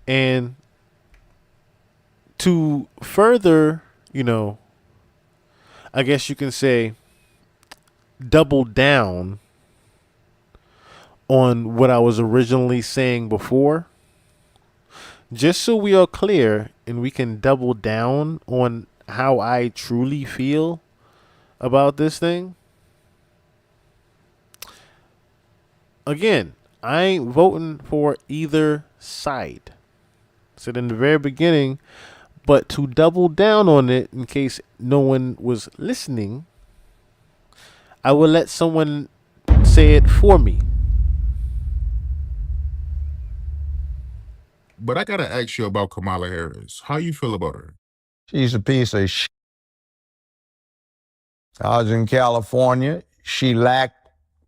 And to further, I guess you can say, double down on what I was originally saying before, just so we are clear and we can double down on how I truly feel about this thing. Again, I ain't voting for either side. Said in the very beginning, but to double down on it in case no one was listening, I will let someone say it for me. But I gotta ask you about Kamala Harris. How you feel about her? She's a piece of shit. I was in California. She lacked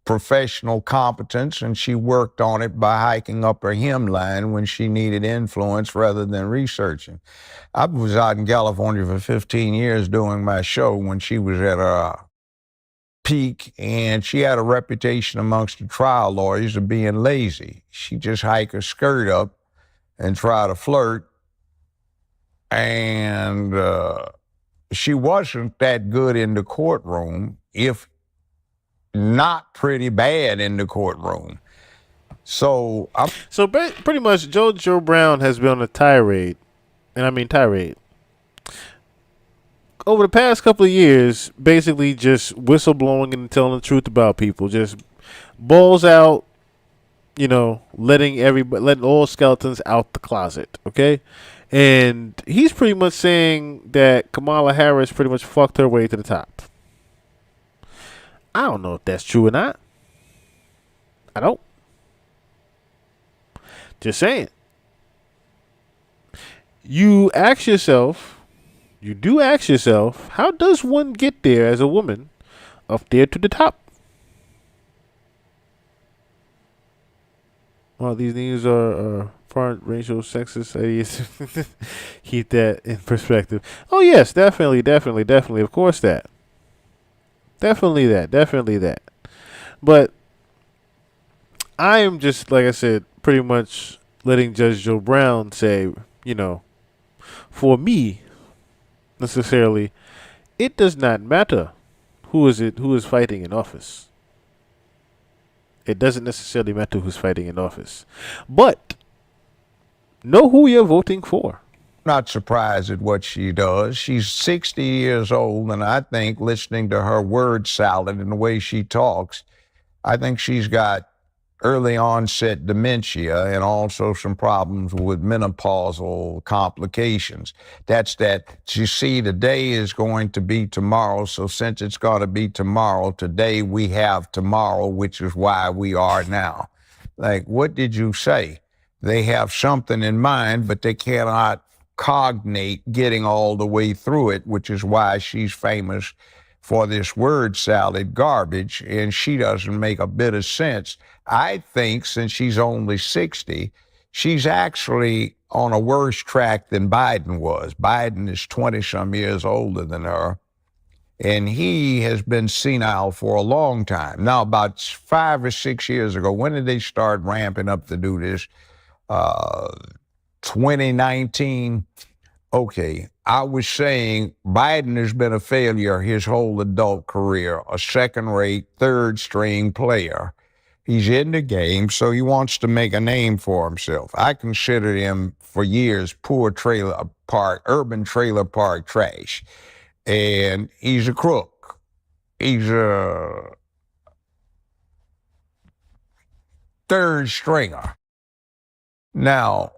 professional competence, and she worked on it by hiking up her hemline when she needed influence rather than researching. I was out in California for 15 years doing my show when she was at her peak, and she had a reputation amongst the trial lawyers of being lazy. She just hike her skirt up and try to flirt, and she wasn't that good in the courtroom, if not pretty bad in the courtroom. So I'm So pretty much, Joe Brown has been on a tirade, and I mean tirade, over the past couple of years, basically just whistleblowing and telling the truth about people. Just balls out, letting all skeletons out the closet. Okay, and he's pretty much saying that Kamala Harris pretty much fucked her way to the top. I don't know if that's true or not. I don't. Just saying. You ask yourself, you do ask yourself, how does one get there as a woman up there to the top? Well, these names are foreign racial sexist ideas. Keep that in perspective. Oh yes, definitely. Of course that. Definitely that. But I am just, like I said, pretty much letting Judge Joe Brown say, you know, for me necessarily, it does not matter who is fighting in office. It doesn't necessarily matter who's fighting in office, but know who you're voting for. not surprised at what she does. She's 60 years old, and I think listening to her word salad and the way she talks, I think she's got early onset dementia and also some problems with menopausal complications. That's that. You see, today is going to be tomorrow. So since it's going to be tomorrow, today we have tomorrow, which is why we are now. Like, what did you say? They have something in mind, but they cannot cognate getting all the way through it, which is why she's famous for this word salad garbage, and she doesn't make a bit of sense. I think since she's only 60, she's actually on a worse track than Biden was. Biden is 20 some years older than her, and he has been senile for a long time. Now, about 5 or 6 years ago, when did they start ramping up to do this? Uh, 2019. Okay, I was saying Biden has been a failure his whole adult career, a second rate, third string player. He's in the game, so he wants to make a name for himself. I considered him for years poor trailer park, urban trailer park trash. And he's a crook. He's a third stringer. Now,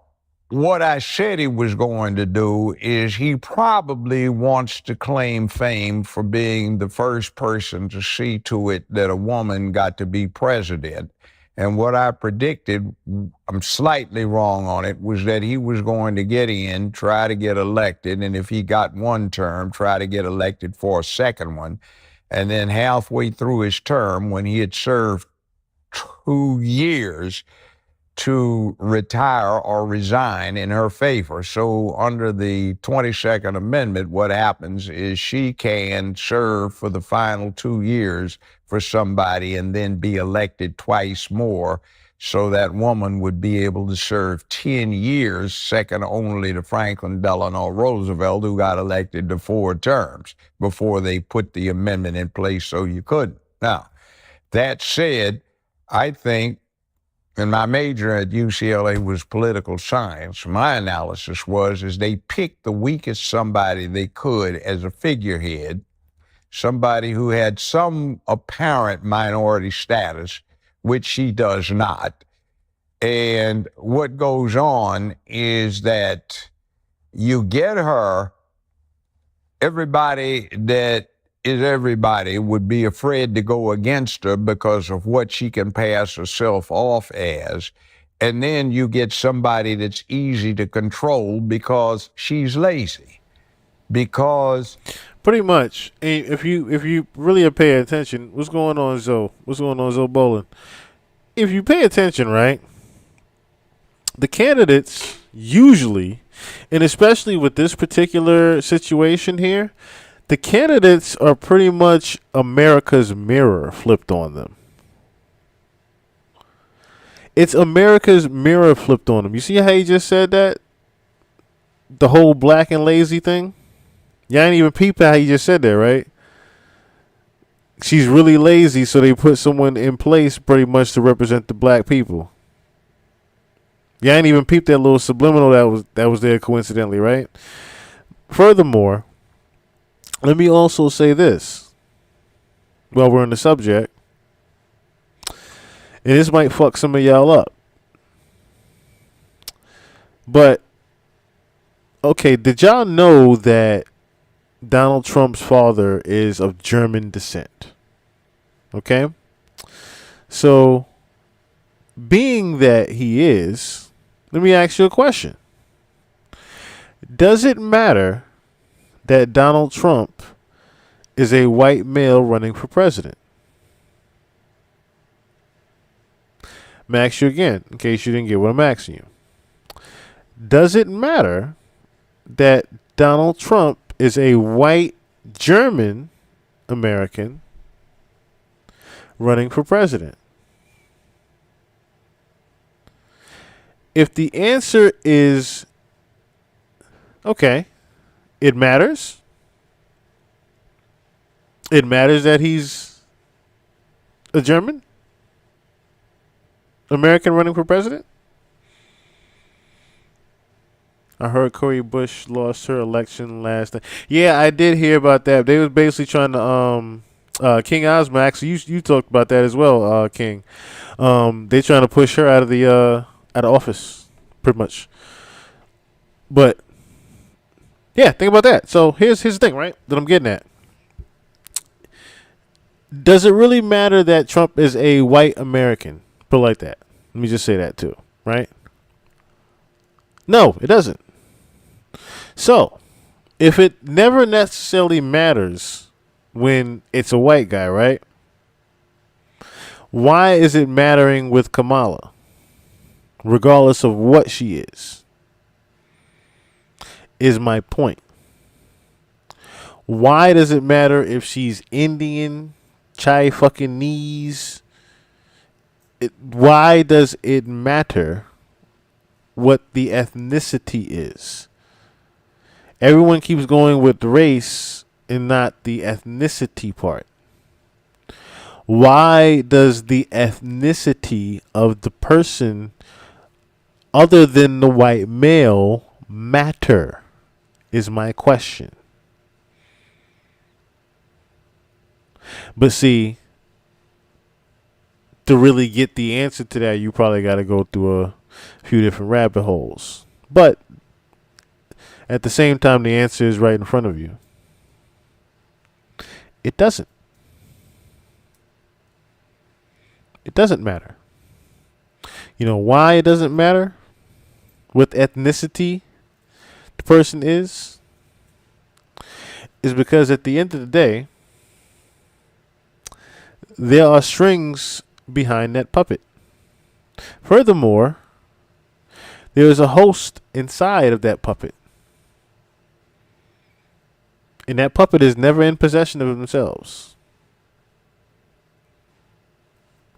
what I said he was going to do is he probably wants to claim fame for being the first person to see to it that a woman got to be president. And what I predicted, I'm slightly wrong on it, was that he was going to get in, try to get elected, and if he got one term, try to get elected for a second one. And then halfway through his term, when he had served 2 years, to retire or resign in her favor. So under the 22nd Amendment, what happens is she can serve for the final 2 years for somebody and then be elected twice more. So that woman would be able to serve 10 years, second only to Franklin Delano Roosevelt, who got elected to 4 terms before they put the amendment in place so you couldn't. Now, that said, I think, and my major at UCLA was political science. My analysis is they picked the weakest somebody they could as a figurehead, somebody who had some apparent minority status, which she does not. And what goes on is that you get her, everybody that is everybody would be afraid to go against her because of what she can pass herself off as. And then you get somebody that's easy to control because she's lazy. Because Pretty much. And if you really pay attention, what's going on, Zoe? What's going on, Zoe Bolin? If you pay attention, right, the candidates usually, and especially with this particular situation here, the candidates are pretty much America's mirror flipped on them. It's America's mirror flipped on them. You see how he just said that? The whole black and lazy thing? Y'all ain't even peep how he just said that, right? She's really lazy, so they put someone in place pretty much to represent the black people. Y'all ain't even peeped that little subliminal that was there coincidentally, right? Furthermore, let me also say this while we're on the subject, and this might fuck some of y'all up. But, okay, did y'all know that Donald Trump's father is of German descent? Okay? So, being that he is, let me ask you a question. Does it matter that Donald Trump is a white male running for president? I'm ask you again, in case you didn't get what I'm asking you. Does it matter that Donald Trump is a white German American running for president? If the answer is okay, it matters. It matters that he's a German American running for president. I heard Cori Bush lost her election last night. Yeah, I did hear about that. They was basically trying to King Ozma. Actually, you talked about that as well, King. They trying to push her out of the out of office, pretty much. But yeah, think about that. So here's the thing, right? That I'm getting at. Does it really matter that Trump is a white American? Put it like that. Let me just say that too, right? No, it doesn't. So, if it never necessarily matters when it's a white guy, right? Why is it mattering with Kamala? Regardless of what she is my point. Why does it matter if she's Indian, Chai fucking knees? Why does it matter what the ethnicity is? Everyone keeps going with race and not the ethnicity part. Why does the ethnicity of the person other than the white male matter? Is my question. But see, to really get the answer to that, you probably got to go through a few different rabbit holes. But at the same time, the answer is right in front of you. It doesn't. It doesn't matter. You know why it doesn't matter what ethnicity the person is because at the end of the day, there are strings behind that puppet. Furthermore, there is a host inside of that puppet. And that puppet is never in possession of themselves.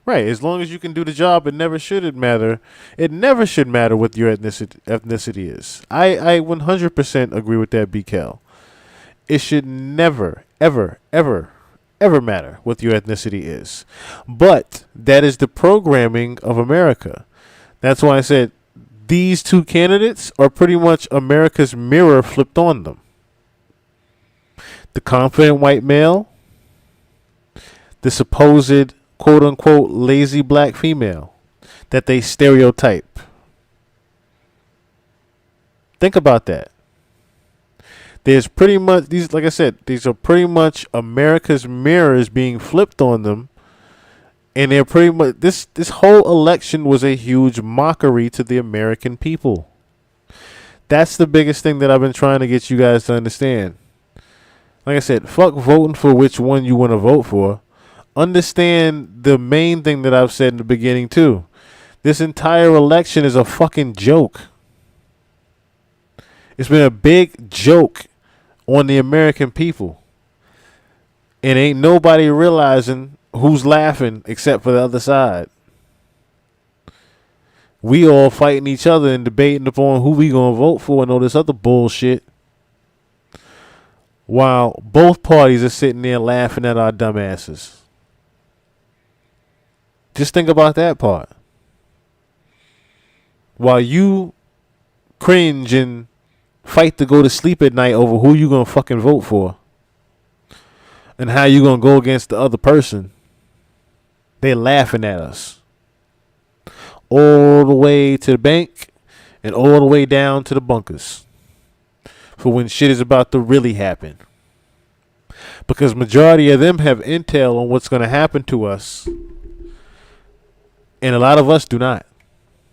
Right. As long as you can do the job, it never should it matter. It never should matter what your ethnicity is. I 100% agree with that, BKL. It should never, ever, ever, ever matter what your ethnicity is. But that is the programming of America. That's why I said these two candidates are pretty much America's mirror flipped on them. The confident white male, the supposed quote unquote lazy black female that they stereotype. Think about that. There's pretty much these, like I said, these are pretty much America's mirrors being flipped on them, and they're pretty much this whole election was a huge mockery to the American people. That's the biggest thing that I've been trying to get you guys to understand. Like I said, fuck voting for which one you want to vote for. Understand the main thing that I've said in the beginning too. This entire election is a fucking joke. It's been a big joke on the American people. And ain't nobody realizing who's laughing except for the other side. We all fighting each other and debating upon who we gonna vote for and all this other bullshit. While both parties are sitting there laughing at our dumbasses. Just think about that part. While you cringe and fight to go to sleep at night over who you gonna fucking vote for and how you gonna go against the other person, they laughing at us all the way to the bank and all the way down to the bunkers for when shit is about to really happen, because majority of them have intel on what's gonna happen to us and a lot of us do not.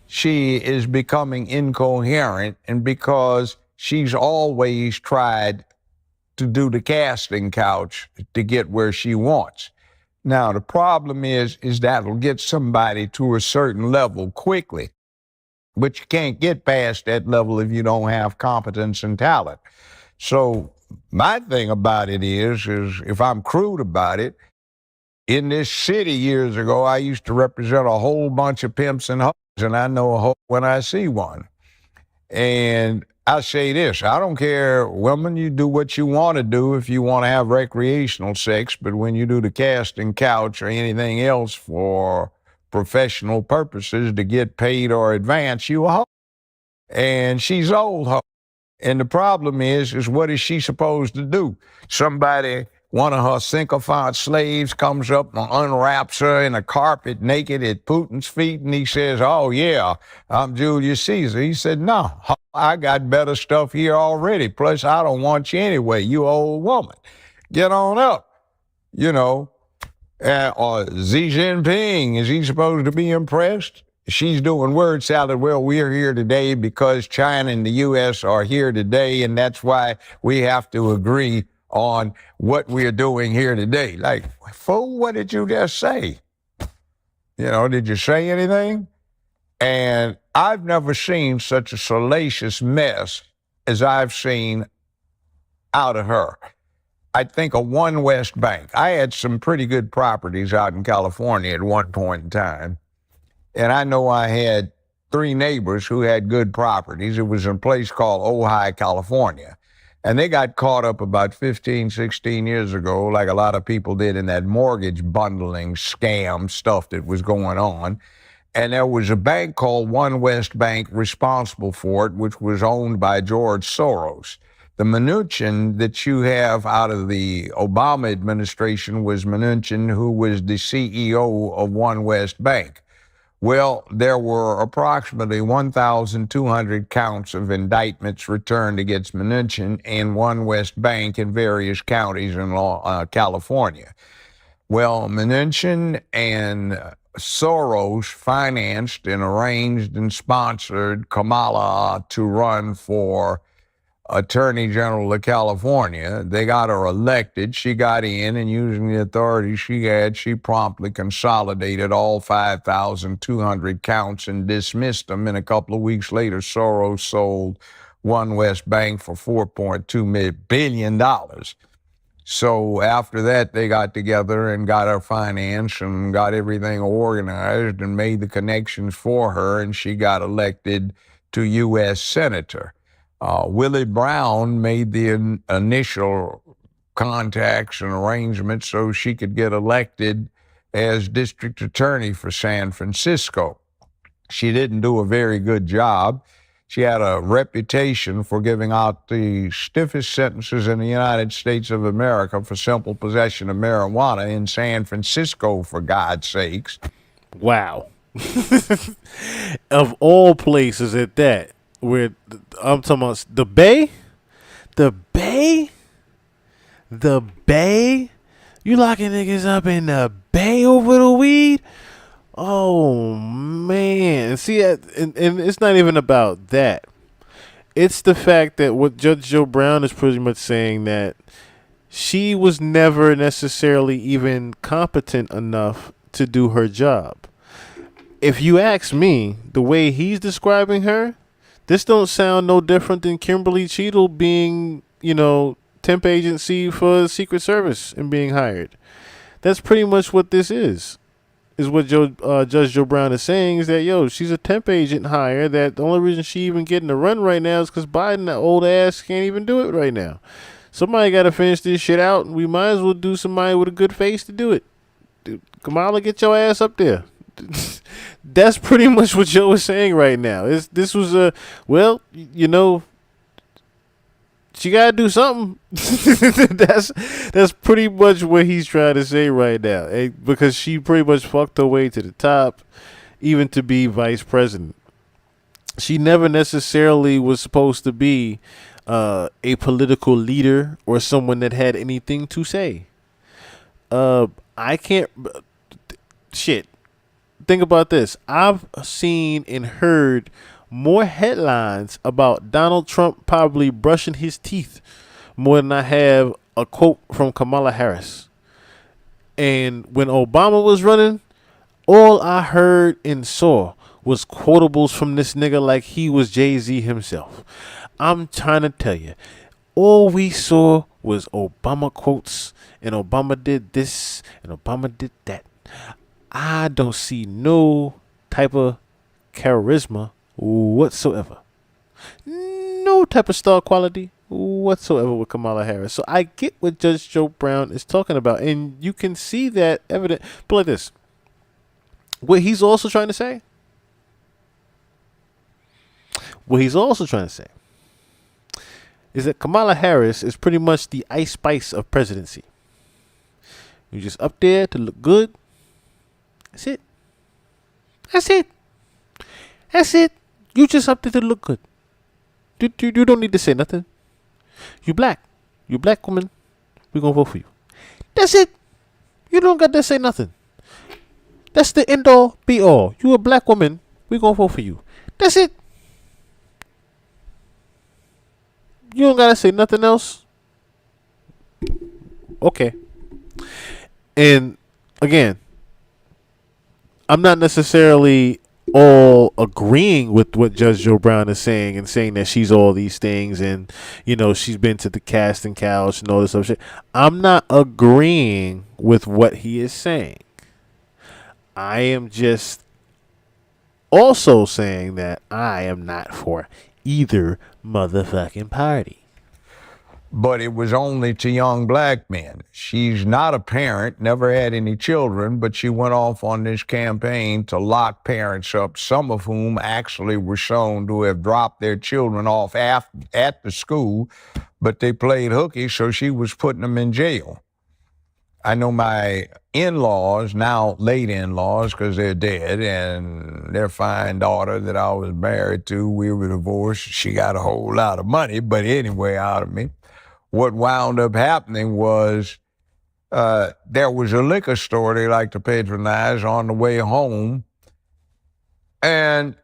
She is becoming incoherent, and because she's always tried to do the casting couch to get where she wants. Now, the problem is that'll get somebody to a certain level quickly, but you can't get past that level if you don't have competence and talent. So my thing about it is if I'm crude about it, in this city years ago, I used to represent a whole bunch of pimps and hoes, and I know a hoe when I see one. And I say this, I don't care, women, you do what you want to do if you want to have recreational sex, but when you do the casting couch or anything else for professional purposes to get paid or advance, you a hoe. And she's old hoe. And the problem is what is she supposed to do? Somebody, one of her sycophant slaves comes up and unwraps her in a carpet naked at Putin's feet, and he says, oh yeah, I'm Julius Caesar. He said, no, I got better stuff here already. Plus, I don't want you anyway, you old woman. Get on up, you know. Or Xi Jinping, is he supposed to be impressed? She's doing word salad. Well, we're here today because China and the U.S. are here today, and that's why we have to agree on what we're doing here today. Like, fool, what did you just say? You know, did you say anything? And I've never seen such a salacious mess as I've seen out of her. I think of One West Bank. I had some pretty good properties out in California at one point in time. And I know I had 3 neighbors who had good properties. It was in a place called Ojai, California. And they got caught up about 15, 16 years ago, like a lot of people did, in that mortgage bundling scam stuff that was going on. And there was a bank called One West Bank responsible for it, which was owned by George Soros. The Mnuchin that you have out of the Obama administration was Mnuchin, who was the CEO of One West Bank. Well, there were approximately 1,200 counts of indictments returned against Mnuchin and One West Bank in various counties in California. Well, Mnuchin and Soros financed and arranged and sponsored Kamala to run for Attorney General of California. They got her elected. She got in, and using the authority she had, she promptly consolidated all 5,200 counts and dismissed them. And a couple of weeks later, Soros sold One West Bank for $4.2 billion. So after that, they got together and got her finance and got everything organized and made the connections for her, and she got elected to U.S. Senator. Willie Brown made the initial contacts and arrangements so she could get elected as district attorney for San Francisco. She didn't do a very good job. She had a reputation for giving out the stiffest sentences in the United States of America for simple possession of marijuana in San Francisco, for God's sakes. Wow. Of all places at that, where I'm talking about the Bay, the Bay, the Bay. You locking niggas up in the Bay over the weed? Oh man! See, and it's not even about that. It's the fact that what Judge Joe Brown is pretty much saying that she was never necessarily even competent enough to do her job. If you ask me, the way he's describing her, this don't sound no different than Kimberly Cheadle being, temp agency for the Secret Service and being hired. That's pretty much what this is. Is what Judge Joe Brown is saying is that she's a temp agent hire. That the only reason she even getting the run right now is because Biden, that old ass, can't even do it right now. Somebody got to finish this shit out, and we might as well do somebody with a good face to do it. Dude, Kamala, get your ass up there. That's pretty much what Joe is saying right now. This was she gotta do something. that's pretty much what he's trying to say right now, because she pretty much fucked her way to the top, even to be vice president. She never necessarily was supposed to be a political leader or someone that had anything to say. I can't. Shit. Think about this. I've seen and heard more headlines about Donald Trump probably brushing his teeth more than I have a quote from Kamala Harris. And when Obama was running, all I heard and saw was quotables from this nigga like he was Jay-Z himself. I'm trying to tell you, all we saw was Obama quotes, and Obama did this, and Obama did that. I don't see no type of charisma whatsoever. No type of star quality whatsoever with Kamala Harris. So I get what Judge Joe Brown is talking about, and you can see that evident. But like this, what he's also trying to say, is that Kamala Harris is pretty much the Ice Spice of presidency. You're just up there to look good. That's it. That's it. That's it. You just up there to look good. You don't need to say nothing. You black. You black woman. We gonna vote for you. That's it. You don't got to say nothing. That's the end all be all. You a black woman. We gonna vote for you. That's it. You don't gotta say nothing else. Okay. And again, I'm not necessarily all agreeing with what Judge Joe Brown is saying and saying that she's all these things and she's been to the casting couch and all this other shit. I'm not agreeing with what he is saying. I am just also saying that I am not for either motherfucking party. But it was only to young black men. She's not a parent, never had any children, but she went off on this campaign to lock parents up, some of whom actually were shown to have dropped their children off at the school, but they played hooky, so she was putting them in jail. I know my in-laws, now late in-laws, because they're dead, and their fine daughter that I was married to, we were divorced. She got a whole lot of money, but anyway, out of me. What wound up happening was there was a liquor store they like to patronize on the way home, and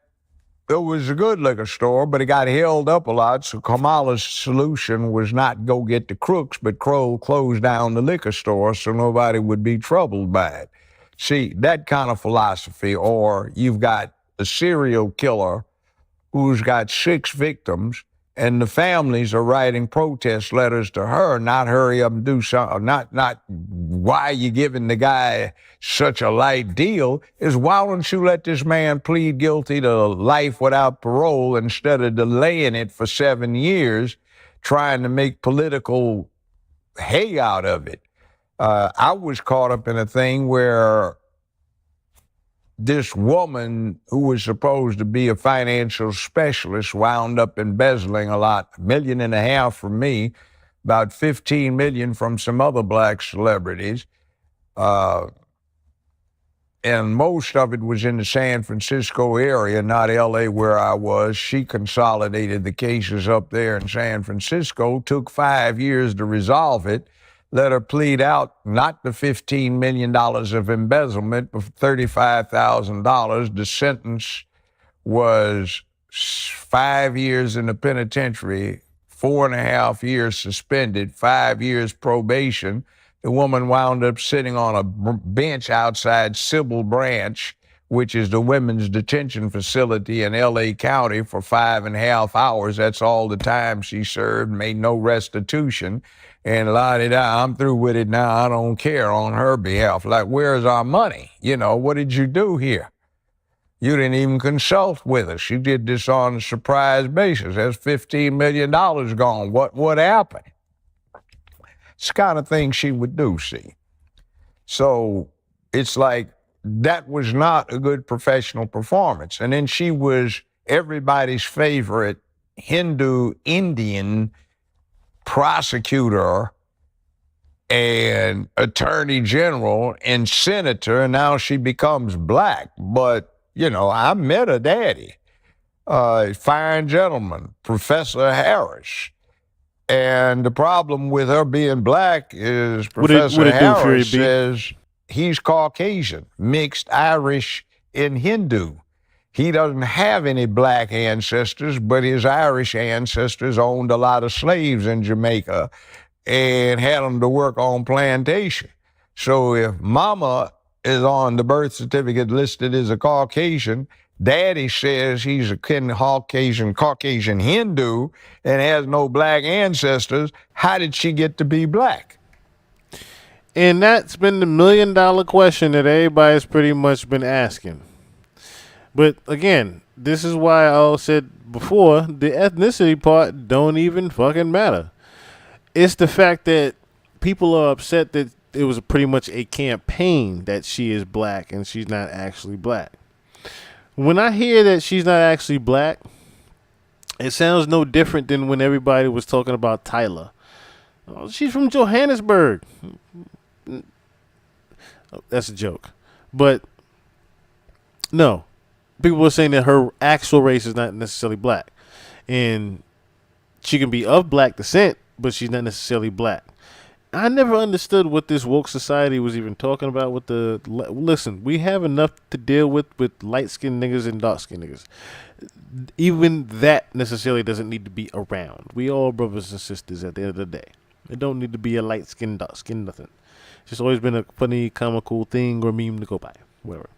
it was a good liquor store, but it got held up a lot, so Kamala's solution was not go get the crooks, but close down the liquor store so nobody would be troubled by it. See, that kind of philosophy, or you've got a serial killer who's got 6 victims, And the families are writing protest letters to her, not hurry up and do something, not why are you giving the guy such a light deal, is why don't you let this man plead guilty to life without parole instead of delaying it for 7 years, trying to make political hay out of it. I was caught up in a thing where this woman who was supposed to be a financial specialist wound up embezzling a lot, $1.5 million from me, about 15 million from some other black celebrities. And most of it was in the San Francisco area, not LA where I was. She consolidated the cases up there in San Francisco, took 5 years to resolve it, let her plead out not the $15 million of embezzlement, but $35,000. The sentence was 5 years in the penitentiary, 4.5 years suspended, 5 years probation. The woman wound up sitting on a bench outside Sybil Branch, which is the women's detention facility in L.A. County, for 5.5 hours. That's all the time she served, made no restitution. And la-di-da, I'm through with it now, I don't care, on her behalf. Like, where's our money? You know, what did you do here? You didn't even consult with us. You did this on a surprise basis. There's $15 million gone. What happened? It's the kind of thing she would do, see. So it's like, that was not a good professional performance. And then she was everybody's favorite Hindu Indian prosecutor and attorney general and senator, and now she becomes black. But, you know, I met her daddy, fine gentleman, Professor Harris. And the problem with her being black is Professor Harris says he's Caucasian, mixed Irish and Hindu. He doesn't have any black ancestors, but his Irish ancestors owned a lot of slaves in Jamaica and had them to work on plantation. So if mama is on the birth certificate listed as a Caucasian, daddy says he's a Caucasian Hindu and has no black ancestors, how did she get to be black? And that's been the $1 million question that everybody's pretty much been asking. But again, this is why I said before, the ethnicity part don't even fucking matter. It's the fact that people are upset that it was pretty much a campaign that she is black and she's not actually black. When I hear that she's not actually black, it sounds no different than when everybody was talking about Tyler. Oh, she's from Johannesburg. Oh, that's a joke. But no, people were saying that her actual race is not necessarily black. And she can be of black descent, but she's not necessarily black. I never understood what this woke society was even talking about with the... Listen, we have enough to deal with light-skinned niggas and dark-skinned niggas. Even that necessarily doesn't need to be around. We all brothers and sisters at the end of the day. It don't need to be a light-skinned, dark-skinned, nothing. It's just always been a funny, comical thing or meme to go by. Whatever.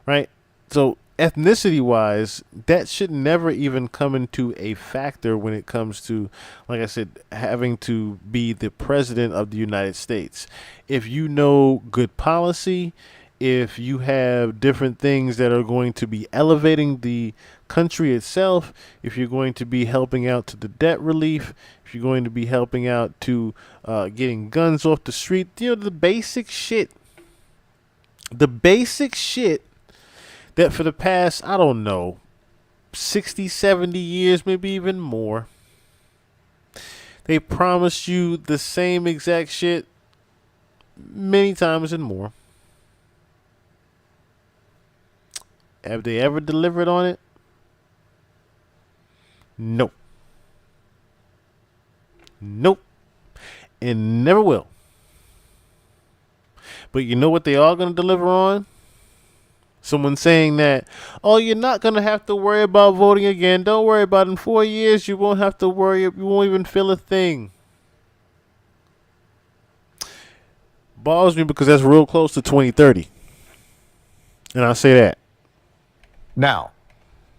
Right? So, ethnicity-wise, that should never even come into a factor when it comes to, like I said, having to be the president of the United States. If you know good policy, if you have different things that are going to be elevating the country itself, if you're going to be helping out to the debt relief, if you're going to be helping out to getting guns off the street, you know, the basic shit that for the past, I don't know, 60, 70 years, maybe even more, they promised you the same exact shit many times and more. Have they ever delivered on it? Nope. Nope. And never will. But you know what they are going to deliver on? Someone saying that, oh, you're not going to have to worry about voting again. Don't worry about it. In 4 years, you won't have to worry. You won't even feel a thing. Bothers me because that's real close to 2030. And I'll say that. Now,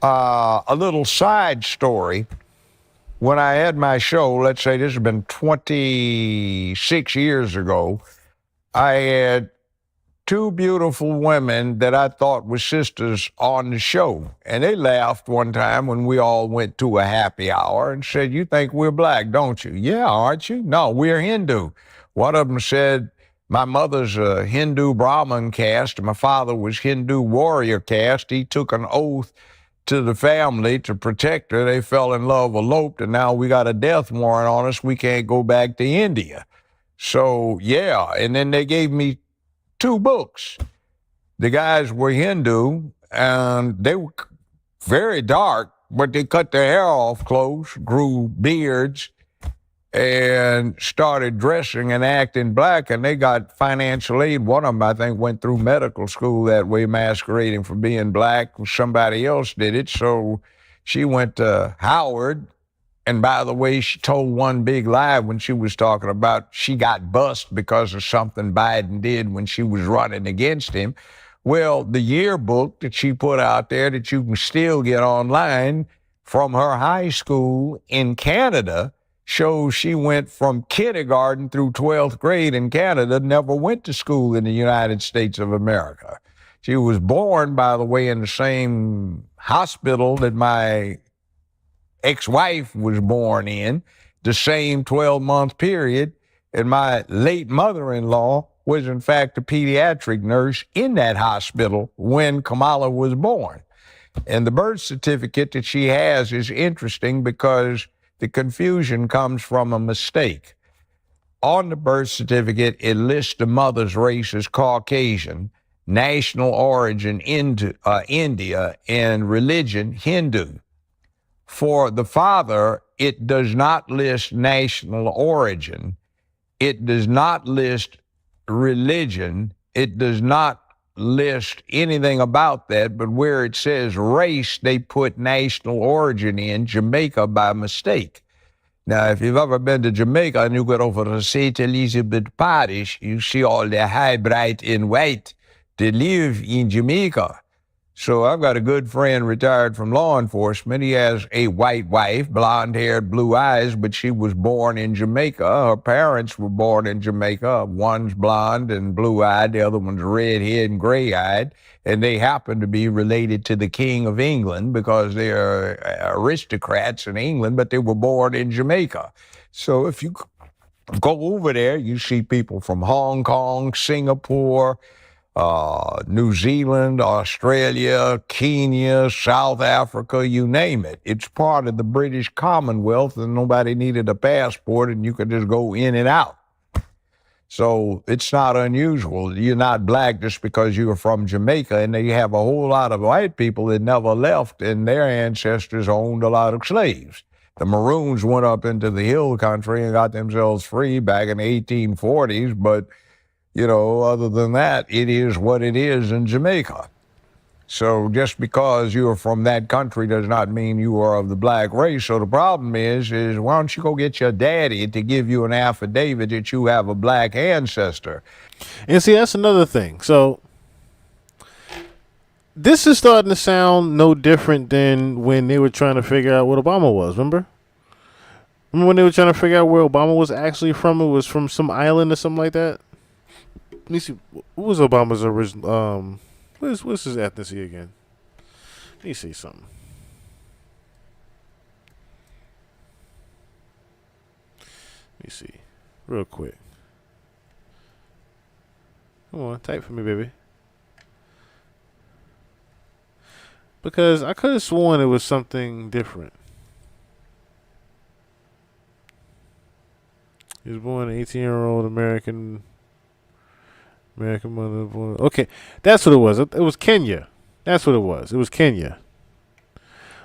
a little side story. when I had my show, let's say this has been 26 years ago, I had two beautiful women that I thought were sisters on the show. And they laughed one time when we all went to a happy hour and said, "You think we're black, don't you?" "Yeah, aren't you?" "No, we're Hindu." One of them said, "My mother's a Hindu Brahmin caste, and my father was Hindu warrior caste. He took an oath to the family to protect her. They fell in love, eloped, and now we got a death warrant on us. We can't go back to India." So, yeah. And then they gave me two books. The guys were Hindu and they were very dark, but they cut their hair off close, grew beards, and started dressing and acting black, and they got financial aid. One of them, I think, went through medical school that way, masquerading for being black. Somebody else did it. So she went to Howard. And by the way, she told one big lie when she was talking about she got bust because of something Biden did when she was running against him. Well, the yearbook that she put out there that you can still get online from her high school in Canada shows she went from kindergarten through 12th grade in Canada, never went to school in the United States of America. She was born, by the way, in the same hospital that my ex-wife was born in, the same 12-month period, and my late mother-in-law was in fact a pediatric nurse in that hospital when Kamala was born. And the birth certificate that she has is interesting because the confusion comes from a mistake. On the birth certificate, it lists the mother's race as Caucasian, national origin India, and religion Hindu. For the father, it does not list national origin. It does not list religion. It does not list anything about that, but where it says race, they put national origin in Jamaica by mistake. Now, if you've ever been to Jamaica and you go over to St. Elizabeth Parish, you see all the high, bright, and white that live in Jamaica. So I've got a good friend retired from law enforcement. He has a white wife, blonde-haired, blue eyes, but she was born in Jamaica. Her parents were born in Jamaica. One's blonde and blue-eyed, the other one's red-haired and gray-eyed, and they happen to be related to the King of England because they are aristocrats in England, but they were born in Jamaica. So if you go over there, you see people from Hong Kong, Singapore, New Zealand, Australia, Kenya, South Africa, you name it. It's part of the British Commonwealth, and nobody needed a passport, and you could just go in and out. So it's not unusual. You're not black just because you were from Jamaica, and you have a whole lot of white people that never left, and their ancestors owned a lot of slaves. The Maroons went up into the hill country and got themselves free back in the 1840s, but other than that, it is what it is in Jamaica. So just because you're from that country does not mean you are of the black race. So the problem is why don't you go get your daddy to give you an affidavit that you have a black ancestor? And see, that's another thing. So this is starting to sound no different than when they were trying to figure out what Obama was. Remember when they were trying to figure out where Obama was actually from? It was from some island or something like that. Let me see. What was Obama's original? What's his ethnicity again? Let me see something. Let me see, real quick. Come on, type for me, baby. Because I could have sworn it was something different. He was born an 18-year-old American mother. Okay, that's what it was. It was Kenya. That's what it was. It was Kenya.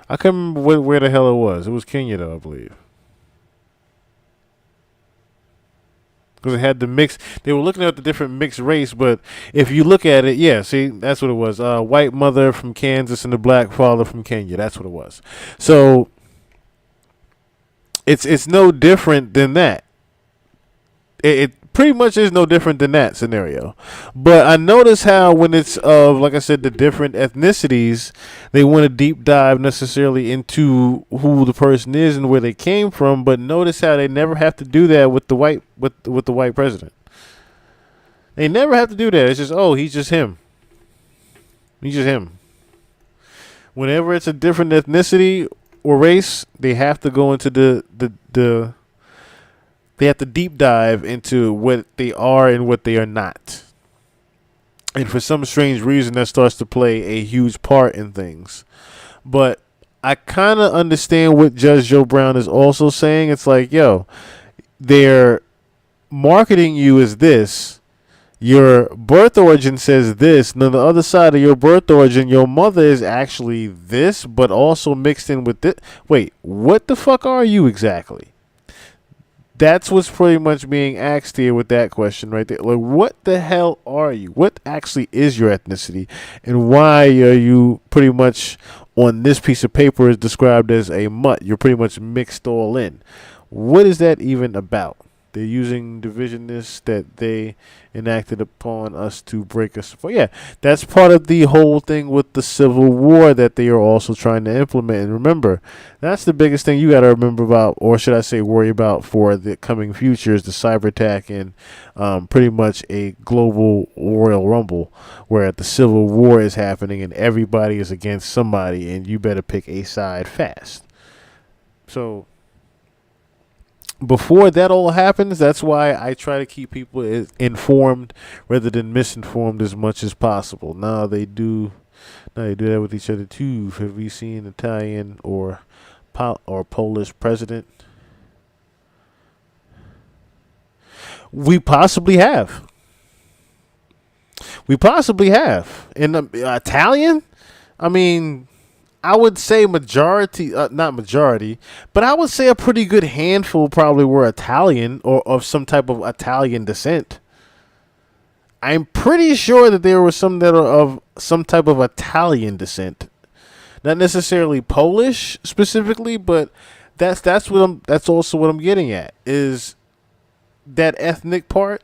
I can't remember where the hell it was. It was Kenya, though, I believe. Because it had the mix. They were looking at the different mixed race, but if you look at it, yeah, see, that's what it was. White mother from Kansas and a black father from Kenya. That's what it was. So it's no different than that. It pretty much is no different than that scenario. But I notice how when it's of, like I said, the different ethnicities, they want to deep dive necessarily into who the person is and where they came from. But notice how they never have to do that with the white president. They never have to do that. It's just, oh, he's just him. He's just him. Whenever it's a different ethnicity or race, they have to go into the they have to deep dive into what they are and what they are not. And for some strange reason, that starts to play a huge part in things. But I kind of understand what Judge Joe Brown is also saying. It's like, yo, they're marketing you as this. Your birth origin says this. And on the other side of your birth origin, your mother is actually this, but also mixed in with this. Wait, what the fuck are you exactly? That's what's pretty much being asked here with that question right there. Like, what the hell are you? What actually is your ethnicity? And why are you pretty much on this piece of paper is described as a mutt? You're pretty much mixed all in. What is that even about? They're using divisionists that they enacted upon us to break us apart. Yeah, that's part of the whole thing with the Civil War that they are also trying to implement. And remember, that's the biggest thing you got to remember about, or should I say worry about for the coming future, is the cyber attack and pretty much a global Royal Rumble where the Civil War is happening and everybody is against somebody and you better pick a side fast. So before that all happens, that's why I try to keep people informed rather than misinformed as much as possible. Now they do that with each other too. Have we seen Italian or Polish president? We possibly have. We possibly have. In Italian, I mean, I would say majority, not majority, but I would say a pretty good handful probably were Italian or of some type of Italian descent. I'm pretty sure that there were some that are of some type of Italian descent, not necessarily Polish specifically, but that's also what I'm getting at is that ethnic part.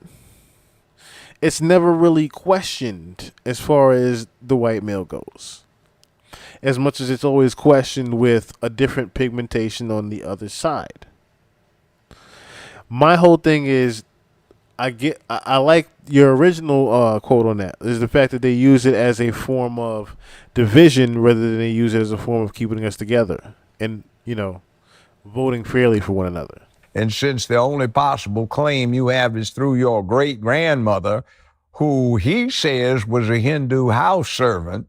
It's never really questioned as far as the white male goes, as much as it's always questioned with a different pigmentation on the other side. My whole thing is I like your original quote on that is the fact that they use it as a form of division rather than they use it as a form of keeping us together and voting fairly for one another. And since the only possible claim you have is through your great grandmother, who he says was a Hindu house servant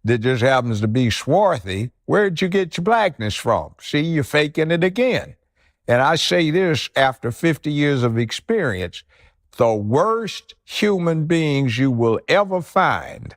that just happens to be swarthy, where'd you get your blackness from? See, you're faking it again. And I say this after 50 years of experience, the worst human beings you will ever find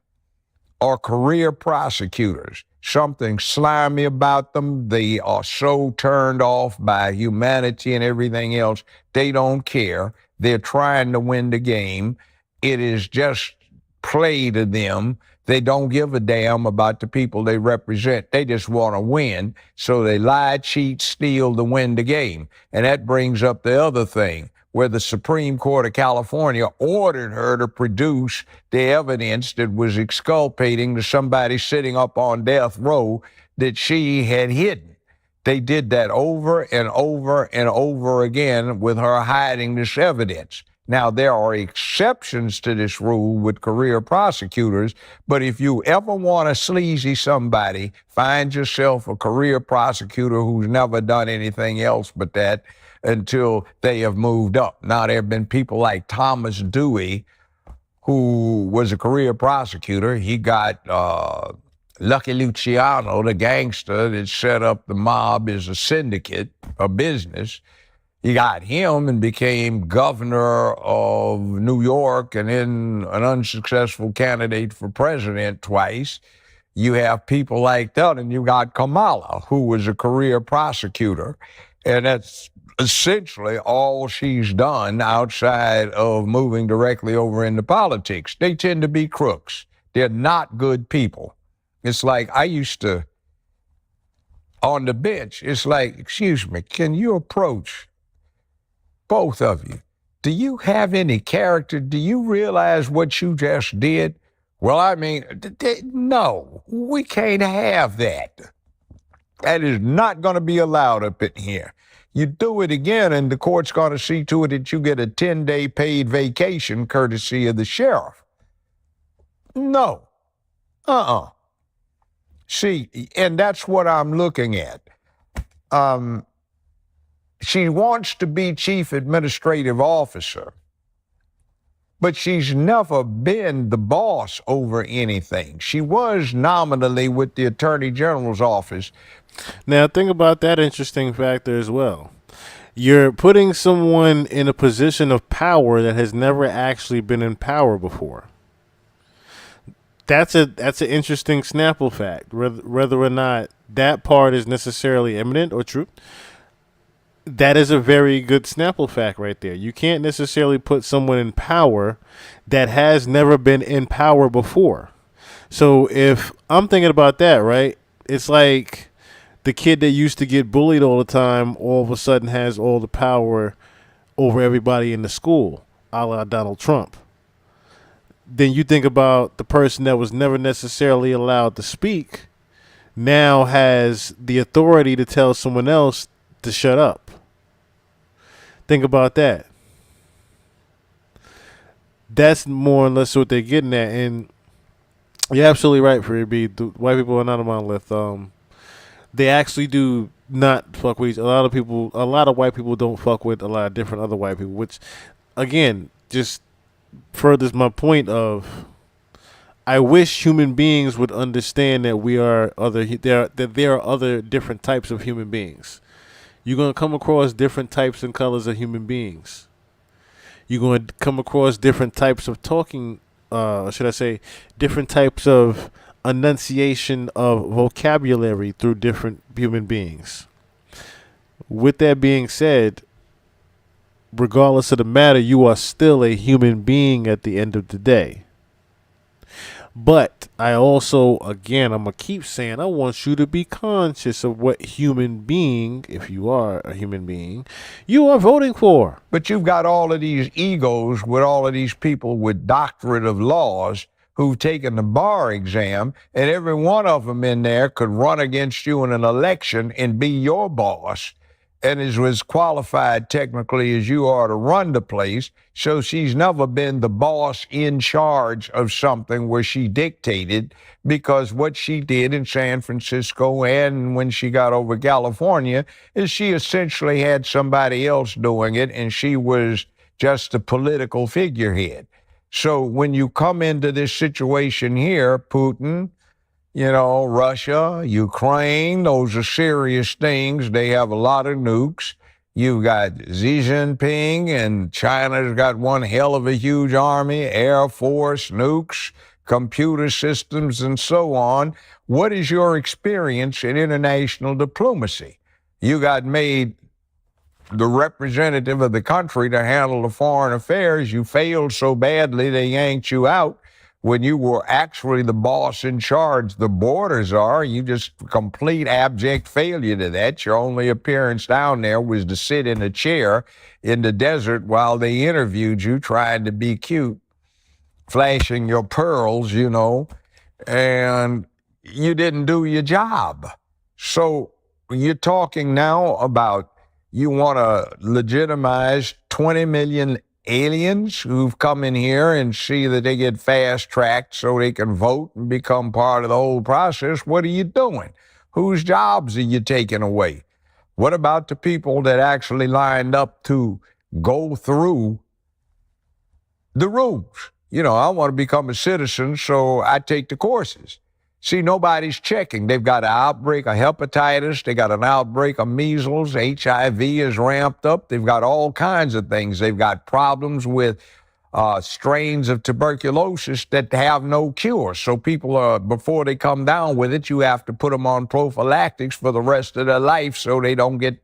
are career prosecutors. Something slimy about them. They are so turned off by humanity and everything else. They don't care. They're trying to win the game. It is just play to them. They don't give a damn about the people they represent. They just want to win. So they lie, cheat, steal to win the game. And that brings up the other thing, where the Supreme Court of California ordered her to produce the evidence that was exculpating to somebody sitting up on death row that she had hidden. They did that over and over and over again with her hiding this evidence. Now, there are exceptions to this rule with career prosecutors, but if you ever want to sleazy somebody, find yourself a career prosecutor who's never done anything else but that until they have moved up. Now, there have been people like Thomas Dewey, who was a career prosecutor. He got Lucky Luciano, the gangster that set up the mob as a syndicate, a business. He got him and became governor of New York and then an unsuccessful candidate for president twice. You have people like that, and you got Kamala, who was a career prosecutor. And that's essentially all she's done outside of moving directly over into politics. They tend to be crooks. They're not good people. It's like I used to, on the bench, it's like, excuse me, can you approach both of you? Do you have any character? Do you realize what you just did? Well, I mean, no, we can't have that. That is not going to be allowed up in here. You do it again, and the court's going to see to it that you get a 10-day paid vacation courtesy of the sheriff. No. See, and that's what I'm looking at. She wants to be chief administrative officer, but she's never been the boss over anything. She was nominally with the Attorney General's office. Now, think about that interesting factor as well. You're putting someone in a position of power that has never actually been in power before. That's an interesting Snapple fact. Whether or not that part is necessarily eminent or true, that is a very good Snapple fact right there. You can't necessarily put someone in power that has never been in power before. So if I'm thinking about that, right, it's like the kid that used to get bullied all the time all of a sudden has all the power over everybody in the school, a la Donald Trump. Then you think about the person that was never necessarily allowed to speak now has the authority to tell someone else to shut up. Think about that. That's more or less what they're getting at. And you're absolutely right, Freebie. The white people are not a monolith. They actually do not fuck with a lot of people. A lot of white people don't fuck with a lot of different other white people, which, again, just furthers my point of I wish human beings would understand that we are other. There are other different types of human beings. You're gonna come across different types and colors of human beings. You're going to come across different types of talking. Should I say, different types of enunciation of vocabulary through different human beings. With that being said, regardless of the matter, you are still a human being at the end of the day. But I also, again, I'm going to keep saying, I want you to be conscious of what human being, if you are a human being, you are voting for. But you've got all of these egos with all of these people with doctorate of laws who've taken the bar exam, and every one of them in there could run against you in an election and be your boss, and is as qualified technically as you are to run the place. So she's never been the boss in charge of something where she dictated, because what she did in San Francisco and when she got over California is she essentially had somebody else doing it, and she was just a political figurehead. So when you come into this situation here, Putin, Russia, Ukraine, those are serious things. They have a lot of nukes. You've got Xi Jinping, and China's got one hell of a huge army, air force, nukes, computer systems, and so on. What is your experience in international diplomacy? You got made the representative of the country to handle the foreign affairs. You failed so badly they yanked you out when you were actually the boss in charge. The borders are. You just complete abject failure to that. Your only appearance down there was to sit in a chair in the desert while they interviewed you, trying to be cute, flashing your pearls, and you didn't do your job. So you're talking now about you want to legitimize 20 million aliens who've come in here and see that they get fast-tracked so they can vote and become part of the whole process. What are you doing? Whose jobs are you taking away? What about the people that actually lined up to go through the rules? I want to become a citizen, so I take the courses. See, nobody's checking. They've got an outbreak of hepatitis. They got an outbreak of measles. HIV is ramped up. They've got all kinds of things. They've got problems with strains of tuberculosis that have no cure. So people before they come down with it, you have to put them on prophylactics for the rest of their life so they don't get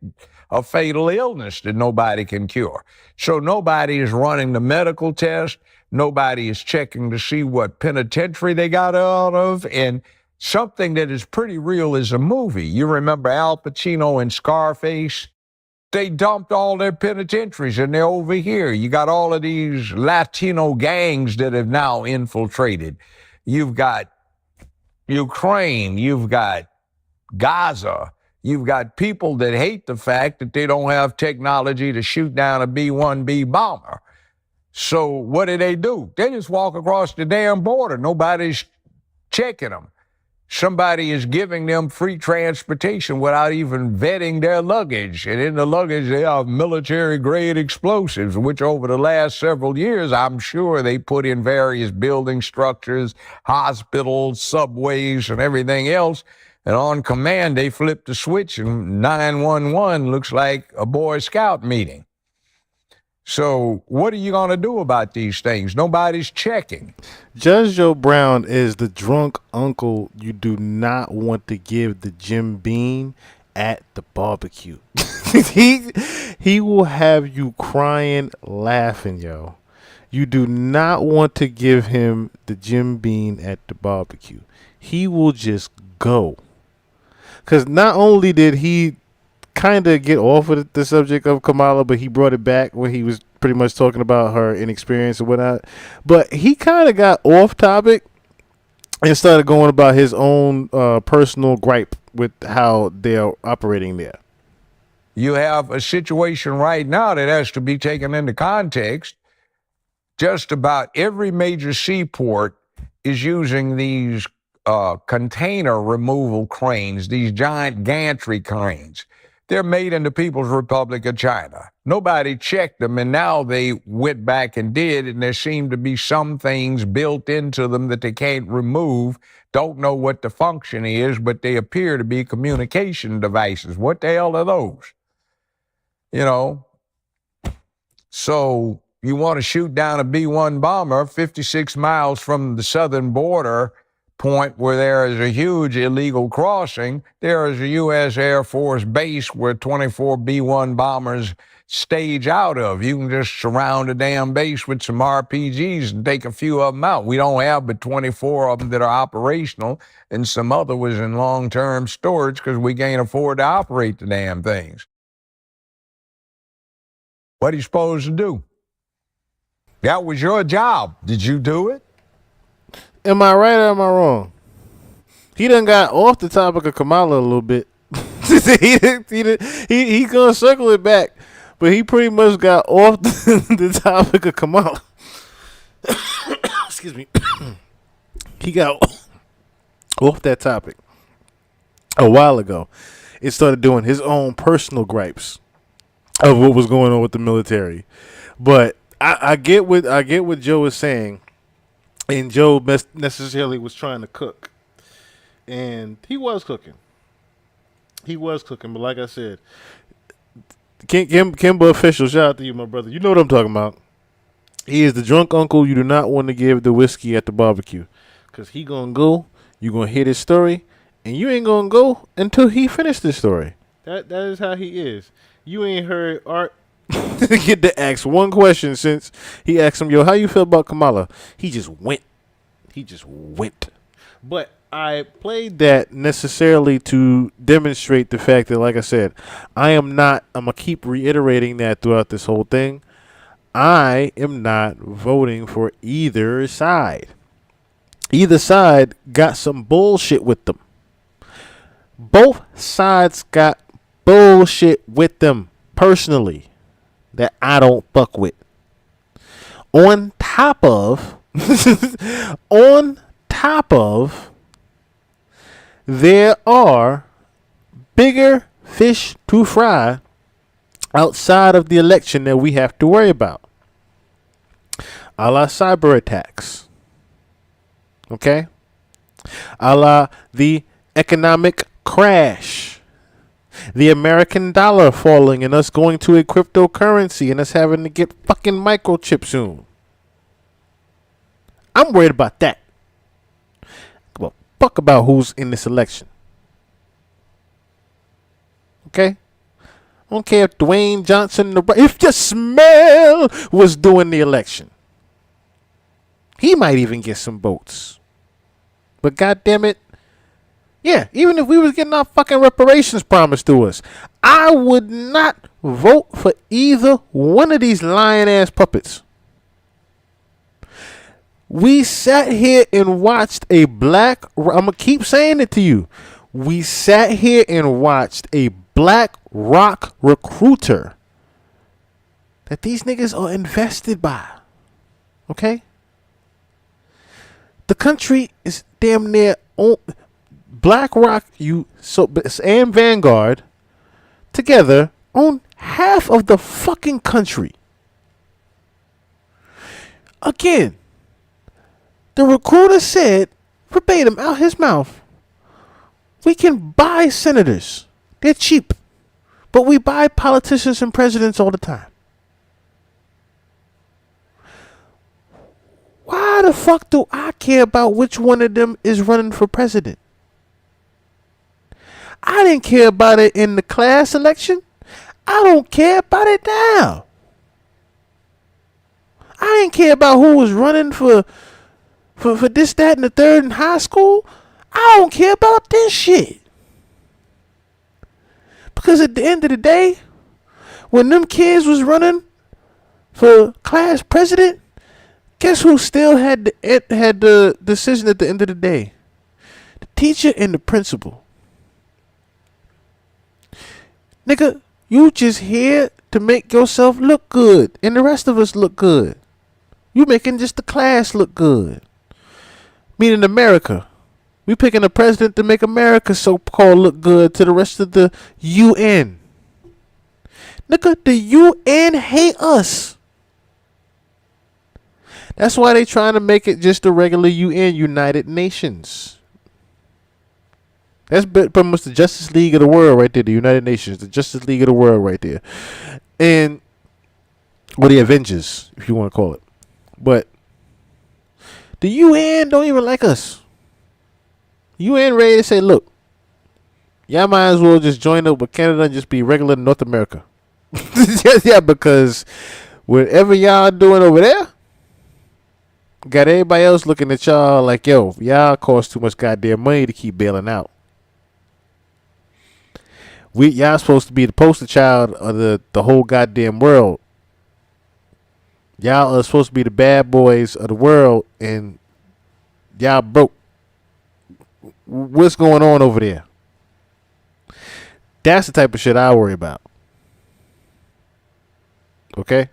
a fatal illness that nobody can cure. So nobody is running the medical test. Nobody is checking to see what penitentiary they got out of. And something that is pretty real is a movie. You remember Al Pacino in Scarface? They dumped all their penitentiaries and they're over here. You got all of these Latino gangs that have now infiltrated. You've got Ukraine, you've got Gaza, you've got people that hate the fact that they don't have technology to shoot down a B-1B bomber. So what do? They just walk across the damn border. Nobody's checking them. Somebody is giving them free transportation without even vetting their luggage. And in the luggage, they have military-grade explosives, which over the last several years, I'm sure they put in various building structures, hospitals, subways, and everything else. And on command, they flip the switch, and 911 looks like a Boy Scout meeting. So what are you going to do about these things? Nobody's checking. Judge Joe Brown is the drunk uncle you do not want to give the Jim Beam at the barbecue. he will have you crying, laughing, yo. You do not want to give him the Jim Beam at the barbecue. He will just go. Because not only did he kind of get off of the subject of Kamala, but he brought it back when he was pretty much talking about her inexperience and whatnot. But he kind of got off topic and started going about his own personal gripe with how they're operating there. You have a situation right now that has to be taken into context. Just about every major seaport is using these container removal cranes, these giant gantry cranes. They're made in the People's Republic of China. Nobody checked them, and now they went back and did, and there seem to be some things built into them that they can't remove. Don't know what the function is, but they appear to be communication devices. What the hell are those? You know? So you want to shoot down a B-1 bomber 56 miles from the southern border point where there is a huge illegal crossing. There is a U.S. Air Force base where 24 B-1 bombers stage out of. You can just surround a damn base with some RPGs and take a few of them out. We don't have but 24 of them that are operational, and some other was in long-term storage because we can't afford to operate the damn things. What are you supposed to do? That was your job. Did you do it? Am I right or am I wrong? He done got off the topic of Kamala a little bit. He gonna circle it back, but he pretty much got off the topic of Kamala. Excuse me. He got off that topic a while ago. It started doing his own personal gripes of what was going on with the military. But I get what Joe is saying. And Joe necessarily was trying to cook. And he was cooking. But like I said, Kimba official, shout out to you, my brother. You know what I'm talking about. He is the drunk uncle you do not want to give the whiskey at the barbecue. Because he going to go, you going to hear this story, and you ain't going to go until he finished this story. That is how he is. You ain't heard Art get to ask one question since he asked him, yo, how you feel about Kamala? He just went. But I played that necessarily to demonstrate the fact that, like I said, I'm going to keep reiterating that throughout this whole thing. I am not voting for either side. Either side got some bullshit with them. Both sides got bullshit with them personally that I don't fuck with. On top of, there are bigger fish to fry outside of the election that we have to worry about. A la cyber attacks. Okay? A la the economic crash. The American dollar falling and us going to a cryptocurrency and us having to get fucking microchips soon. I'm worried about that. Well, fuck about who's in this election. Okay? I don't care if Dwayne Johnson, if your smell was doing the election. He might even get some votes. But goddamn it, Yeah, even if we was getting our fucking reparations promised to us, I would not vote for either one of these lying ass puppets. We sat here and watched a black. I'm gonna keep saying it to you. We sat here and watched a black rock recruiter that these niggas are invested by. Okay? The country is damn near BlackRock, and Vanguard together own half of the fucking country. Again, the recruiter said verbatim out his mouth, we can buy senators. They're cheap. But we buy politicians and presidents all the time. Why the fuck do I care about which one of them is running for president? I didn't care about it in the class election. I don't care about it now. I didn't care about who was running for this, that, and the third in high school. I don't care about this shit. Because at the end of the day, when them kids was running for class president, guess who still had the decision at the end of the day? The teacher and the principal. Nigga, you just here to make yourself look good and the rest of us look good. You making just the class look good. Meaning America. We picking a president to make America so-called look good to the rest of the UN. Nigga, the UN hate us. That's why they trying to make it just a regular UN, United Nations. That's pretty much the Justice League of the world right there. The United Nations, the Justice League of the world right there. And, or the Avengers, if you want to call it. But the UN don't even like us. UN ready to say, look, y'all might as well just join up with Canada and just be regular North America. Yeah, because whatever y'all doing over there, got everybody else looking at y'all like, yo, y'all cost too much goddamn money to keep bailing out. Y'all supposed to be the poster child of the whole goddamn world. Y'all are supposed to be the bad boys of the world, and y'all broke. What's going on over there? That's the type of shit I worry about. Okay?